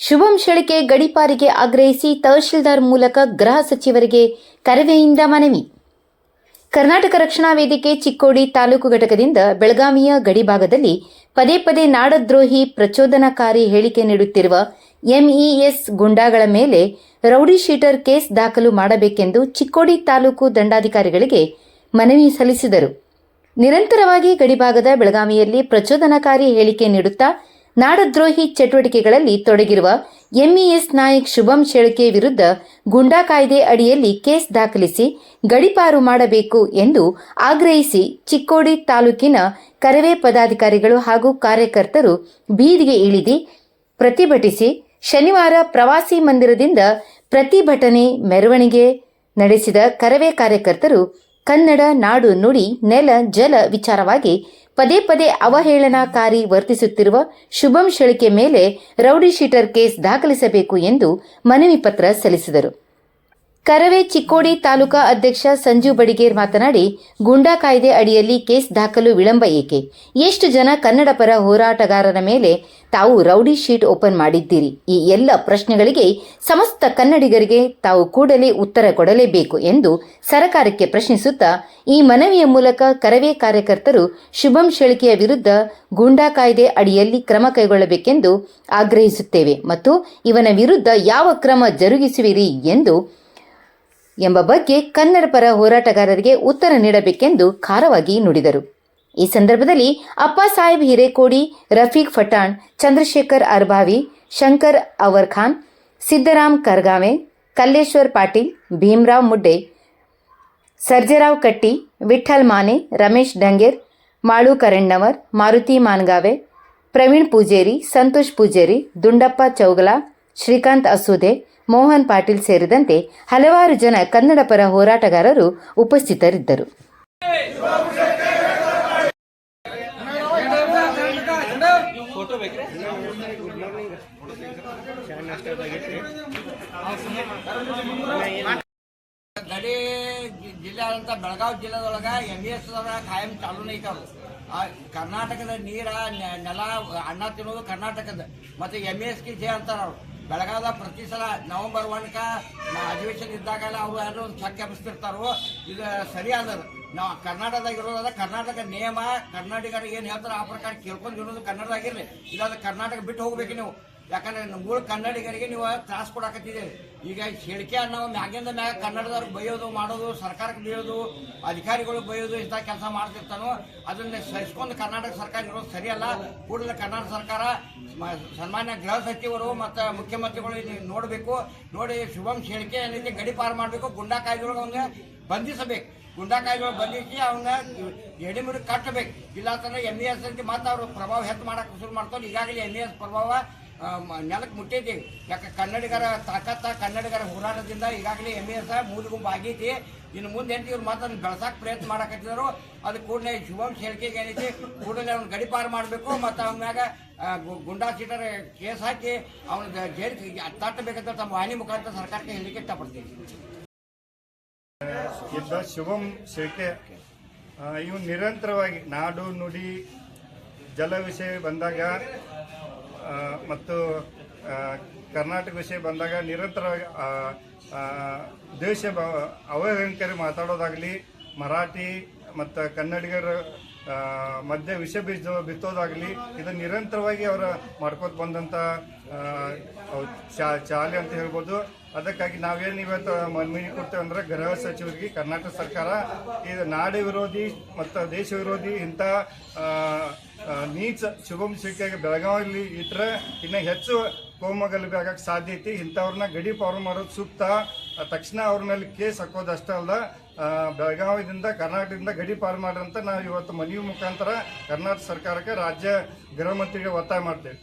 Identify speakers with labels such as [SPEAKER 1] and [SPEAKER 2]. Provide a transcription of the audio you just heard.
[SPEAKER 1] ಶುಭಂ ಶೆಳಕೆ ಗಡೀಪಾರಿಗೆ ಆಗ್ರಹಿಸಿ ತಹಶೀಲ್ದಾರ್ ಮೂಲಕ ಗೃಹ ಸಚಿವರಿಗೆ ಕರವೆಯಿಂದ ಮನವಿ. ಕರ್ನಾಟಕ ರಕ್ಷಣಾ ವೇದಿಕೆ ಚಿಕ್ಕೋಡಿ ತಾಲೂಕು ಘಟಕದಿಂದ ಬೆಳಗಾವಿಯ ಗಡಿಭಾಗದಲ್ಲಿ ಪದೇ ಪದೇ ನಾಡದ್ರೋಹಿ ಪ್ರಚೋದನಾಕಾರಿ ಹೇಳಿಕೆ ನೀಡುತ್ತಿರುವ ಎಂಇಎಸ್ ಗುಂಡಾಗಳ ಮೇಲೆ ರೌಡಿ ಶೀಟರ್ ಕೇಸ್ ದಾಖಲು ಮಾಡಬೇಕೆಂದು ಚಿಕ್ಕೋಡಿ ತಾಲೂಕು ದಂಡಾಧಿಕಾರಿಗಳಿಗೆ ಮನವಿ ಸಲ್ಲಿಸಿದರು. ನಿರಂತರವಾಗಿ ಗಡಿಭಾಗದ ಬೆಳಗಾವಿಯಲ್ಲಿ ಪ್ರಚೋದನಾಕಾರಿ ಹೇಳಿಕೆ ನೀಡುತ್ತಾ ನಾಡದ್ರೋಹಿ ಚಟುವಟಿಕೆಗಳಲ್ಲಿ ತೊಡಗಿರುವ ಎಂಇಎಸ್ ನಾಯಕ್ ಶುಭಂ ಶೆಳಕೆ ವಿರುದ್ಧ ಗುಂಡಾ ಕಾಯ್ದೆ ಅಡಿಯಲ್ಲಿ ಕೇಸ್ ದಾಖಲಿಸಿ ಗಡೀಪಾರು ಮಾಡಬೇಕು ಎಂದು ಆಗ್ರಹಿಸಿ ಚಿಕ್ಕೋಡಿ ತಾಲೂಕಿನ ಕರವೇ ಪದಾಧಿಕಾರಿಗಳು ಹಾಗೂ ಕಾರ್ಯಕರ್ತರು ಬೀದಿಗೆ ಇಳಿದು ಪ್ರತಿಭಟಿಸಿ ಶನಿವಾರ ಪ್ರವಾಸಿ ಮಂದಿರದಿಂದ ಪ್ರತಿಭಟನೆ ಮೆರವಣಿಗೆ ನಡೆಸಿದ ಕರವೇ ಕಾರ್ಯಕರ್ತರು ಕನ್ನಡ ನಾಡು ನುಡಿ ನೆಲ ಜಲ ವಿಚಾರವಾಗಿ ಪದೇ ಪದೇ ಅವಹೇಳನಕಾರಿ ವರ್ತಿಸುತ್ತಿರುವ ಶುಭಂ ಶೆಳಕೆ ಮೇಲೆ ರೌಡಿ ಶೀಟರ್ ಕೇಸ್ ದಾಖಲಿಸಬೇಕು ಎಂದು ಮನವಿ ಪತ್ರ ಸಲ್ಲಿಸಿದರು. ಕರವೇ ಚಿಕ್ಕೋಡಿ ತಾಲೂಕಾ ಅಧ್ಯಕ್ಷ ಸಂಜು ಬಡಿಗೇರ್ ಮಾತನಾಡಿ, ಗುಂಡಾ ಕಾಯ್ದೆ ಅಡಿಯಲ್ಲಿ ಕೇಸ್ ದಾಖಲು ವಿಳಂಬ ಏಕೆ? ಎಷ್ಟು ಜನ ಕನ್ನಡ ಪರ ಹೋರಾಟಗಾರರ ಮೇಲೆ ತಾವು ರೌಡಿ ಶೀಟ್ ಓಪನ್ ಮಾಡಿದ್ದೀರಿ? ಈ ಎಲ್ಲ ಪ್ರಶ್ನೆಗಳಿಗೆ ಸಮಸ್ತ ಕನ್ನಡಿಗರಿಗೆ ತಾವು ಕೂಡಲೇ ಉತ್ತರ ಕೊಡಲೇಬೇಕು ಎಂದು ಸರಕಾರಕ್ಕೆ ಪ್ರಶ್ನಿಸುತ್ತಾ ಈ ಮನವಿಯ ಮೂಲಕ ಕರವೇ ಕಾರ್ಯಕರ್ತರು ಶುಭಂ ಶೆಳಕೆಯ ವಿರುದ್ಧ ಗುಂಡಾ ಕಾಯ್ದೆ ಅಡಿಯಲ್ಲಿ ಕ್ರಮ ಕೈಗೊಳ್ಳಬೇಕೆಂದು ಆಗ್ರಹಿಸುತ್ತೇವೆ ಮತ್ತು ಇವನ ವಿರುದ್ಧ ಯಾವ ಕ್ರಮ ಜರುಗಿಸುವಿರಿ ಎಂಬ ಬಗ್ಗೆ ಕನ್ನಡ ಪರ ಹೋರಾಟಗಾರರಿಗೆ ಉತ್ತರ ನೀಡಬೇಕೆಂದು ಖಾರವಾಗಿ ನುಡಿದರು. ಈ ಸಂದರ್ಭದಲ್ಲಿ ಅಪ್ಪ ಸಾಹೇಬ್ ಹಿರೇಕೋಡಿ, ರಫೀಕ್ ಫಟಾಣ್, ಚಂದ್ರಶೇಖರ್ ಅರ್ಭಾವಿ, ಶಂಕರ್ ಅವರ್ಖಾನ್, ಸಿದ್ದರಾಮ್ ಕರ್ಗಾವೆ, ಕಲ್ಲೇಶ್ವರ್ ಪಾಟೀಲ್, ಭೀಮರಾವ್ ಮುಡ್ಡೆ, ಸರ್ಜರಾವ್ ಕಟ್ಟಿ, ವಿಠ್ಠಲ್ ಮಾನೆ, ರಮೇಶ್ ಡಂಗೇರ್, ಮಾಳು ಕರೆಣ್ಣವರ್, ಮಾರುತಿ ಮಾನ್ಗಾವೆ, ಪ್ರವೀಣ್ ಪೂಜೇರಿ, ಸಂತೋಷ್ ಪೂಜೇರಿ, ದುಂಡಪ್ಪ ಚೌಗಲ, ಶ್ರೀಕಾಂತ್ ಅಸೂದೆ, ಮೋಹನ್ ಪಾಟೀಲ್ ಸೇರಿದಂತೆ ಹಲವಾರು ಜನ ಕನ್ನಡ ಪರ ಹೋರಾಟಗಾರರು ಉಪಸ್ಥಿತರಿದ್ದರು.
[SPEAKER 2] ಗಡಿ ಜಿಲ್ಲೆ ಆದಂಥ ಬೆಳಗಾವಿ ಜಿಲ್ಲೆದೊಳಗೆ ಎಂಇಎಸ್ ಕಾಯಂ ಚಾಲೂನೇ ಐತವು. ಕರ್ನಾಟಕದ ನೀರ ನೆಲ ಅನ್ನ ತಿನ್ನೋದು ಕರ್ನಾಟಕದ ಮತ್ತು ಎಂಇಎಸ್ಗೆ ಜೆ ಅಂತಾರ ಅವರು. ಬೆಳಗಾವಿದ ಪ್ರತಿ ಸಲ ನವೆಂಬರ್ 1ಕ್ಕೆ ಅಧಿವೇಶನ ಇದ್ದಾಗೆಲ್ಲ ಅವರು ಯಾರು ಒಂದು ಚೆಕ್ ಎಬ್ಬಿಸ್ತಿರ್ತಾರೋ. ಇದು ಸರಿ ಅಲ್ಲದು. ನಾವು ಕರ್ನಾಟಕದಾಗ ಇರೋದಾದ ಕರ್ನಾಟಕ ನಿಯಮ ಕನ್ನಡಿಗರಿಗೆ ಏನು ಹೇಳ್ತಾರೆ ಆ ಪ್ರಕಾರ ಕೇಳ್ಕೊಂಡು ಇರೋದು ಕನ್ನಡದಾಗಿರಲಿ. ಇಲ್ಲಾಂದ್ರೆ ಕರ್ನಾಟಕ ಬಿಟ್ಟು ಹೋಗ್ಬೇಕು ನೀವು. ಯಾಕಂದ್ರೆ ಮೂಲ ಕನ್ನಡಿಗರಿಗೆ ನೀವು ತ್ರಾಸ ಕೊಡಾಕತ್ತಿದ್ದೀರಿ. ಈಗ ಹೇಳಿಕೆ ನಾವು ಮ್ಯಾಗಿಂದ ಮ್ಯಾಗ ಕನ್ನಡದವ್ರಿಗೆ ಬೈಯೋದು ಮಾಡೋದು, ಸರ್ಕಾರಕ್ಕೆ ಬೈಯೋದು, ಅಧಿಕಾರಿಗಳು ಬೈಯೋದು ಇಂಥ ಕೆಲಸ ಮಾಡ್ತಿರ್ತಾನೋ ಅದನ್ನ ಸಹಿಸ್ಕೊಂಡು ಕರ್ನಾಟಕ ಸರ್ಕಾರ ಇರೋದು ಸರಿಯಲ್ಲ. ಕೂಡಲೇ ಕರ್ನಾಟಕ ಸರ್ಕಾರ ಸನ್ಮಾನ್ಯ ಗೃಹ ಸಚಿವರು ಮತ್ತು ಮುಖ್ಯಮಂತ್ರಿಗಳು ನೋಡಬೇಕು. ನೋಡಿ ಶುಭಂ ಶೆಳಕೆ ಏನೈತಿ ಗಡೀಪಾರು ಮಾಡಬೇಕು. ಗುಂಡಾ ಕಾಯ್ದೆಯೊಳಗೆ ಅವನ್ನ ಬಂಧಿಸಬೇಕು. ಗುಂಡಾ ಕಾಯ್ದೆಯೊಳಗೆ ಬಂಧಿಸಿ ಅವನ್ನ ಎಡಿಮಿಡಿ ಕಟ್ಟಬೇಕು. ಇಲ್ಲ ಅಂತಂದ್ರೆ ಎಂಇಎಸ್ ಅಂತ ಮತ್ತೆ ಅವರು ಪ್ರಭಾವ ಹೆಚ್ಚು ಮಾಡಕ್ಕೆ ಶುರು ಮಾಡ್ತಾರೆ. ಈಗಾಗಲೇ ಎಂಇಎಸ್ ಪ್ರಭಾವ ನೆಲಕ್ಕೆ ಮುಟ್ಟಿದ್ದೀವಿ. ಯಾಕೆ ಕನ್ನಡಿಗರ ತಾಕತ್ತ ಕನ್ನಡಿಗರ ಹೋರಾಟದಿಂದ ಈಗಾಗಲೇ ಎಂಇಎಸ್ ಮೂಲ ಗುಂಪು ಆಗೈತಿ. ಇನ್ನು ಮುಂದೆ ಏನು ಇವ್ರು ಮಾತನ್ನು ಬೆಳೆಸಕ್ಕೆ ಪ್ರಯತ್ನ ಮಾಡಕತ್ತಿದ್ರು. ಅದು ಕೂಡಲೇ ಶುಭಂ ಶೆಳಕೆಗೆ ಏನೈತಿ ಕೂಡಲೇ ಅವ್ನು ಗಡೀಪಾರು ಮಾಡಬೇಕು ಮತ್ತು ಅವನ ಮ್ಯಾಗ ಗುಂಡಾ ಶೀಟರ್ ಕೇಸ್ ಹಾಕಿ ಅವನ ಜೈಲಿಗೆ ತಟ್ಟಬೇಕಂತ ತಮ್ಮ ವಾಹಿನಿ ಮುಖಾಂತರ ಸರ್ಕಾರಕ್ಕೆ ಹೇಳಲಿಕ್ಕೆ ಇಷ್ಟಪಡ್ತೀವಿ.
[SPEAKER 3] ಶುಭಂ ಶೆಳಕೆ ಇವು ನಿರಂತರವಾಗಿ ನಾಡು ನುಡಿ ಜಲ ವಿಷಯ ಬಂದಾಗ ಮತ್ತು ಕರ್ನಾಟಕ ವಿಷಯ ಬಂದಾಗ ನಿರಂತರವಾಗಿ ದೇಶ ಅವಹೇಳನಕಾರಿ ಮಾತಾಡೋದಾಗಲಿ, ಮರಾಠಿ ಮತ್ತು ಕನ್ನಡಿಗರ ಮಧ್ಯೆ ವಿಷ ಬಿತ್ತೋದಾಗಲಿ ಇದು ನಿರಂತರವಾಗಿ ಅವರು ಮಾಡ್ಕೋತ ಬಂದಂಥ ಚಾಲೆ ಅಂತ ಹೇಳ್ಬೋದು. ಅದಕ್ಕಾಗಿ ನಾವೇನು ಇವತ್ತು ಮನವಿ ಕೊಡ್ತೇವೆ ಅಂದರೆ ಗೃಹ ಸಚಿವರಿಗೆ ಕರ್ನಾಟಕ ಸರ್ಕಾರ ಇದು ನಾಡು ವಿರೋಧಿ ಮತ್ತು ದೇಶ ವಿರೋಧಿ ಇಂಥ ನೀಚ ಶುಭಂ ಶೆಳಕೆಗೆ ಬೆಳಗಾವಿಯಲ್ಲಿ ಇಟ್ಟರೆ ಇನ್ನೂ ಹೆಚ್ಚು ಕೋಮಗಲಭೆ ಆಗಕ್ಕೆ ಸಾಧ್ಯತೆ. ಇಂಥವ್ರನ್ನ ಗಡೀಪಾರು ಮಾಡೋದು ಸೂಕ್ತ. ತಕ್ಷಣ ಅವ್ರ ಮೇಲೆ ಕೇಸ್ ಹಾಕೋದು ಅಷ್ಟೇ ಅಲ್ಲ, ಬೆಳಗಾವಿಯಿಂದ ಕರ್ನಾಟಕದಿಂದ ಗಡೀಪಾರು ಮಾಡ್ರಂತ ನಾವು ಇವತ್ತು ಮನವಿ ಮುಖಾಂತರ ಕರ್ನಾಟಕ ಸರ್ಕಾರಕ್ಕೆ ರಾಜ್ಯ ಗೃಹ ಮಂತ್ರಿಗೆ ಒತ್ತಾಯ ಮಾಡ್ತೇವೆ.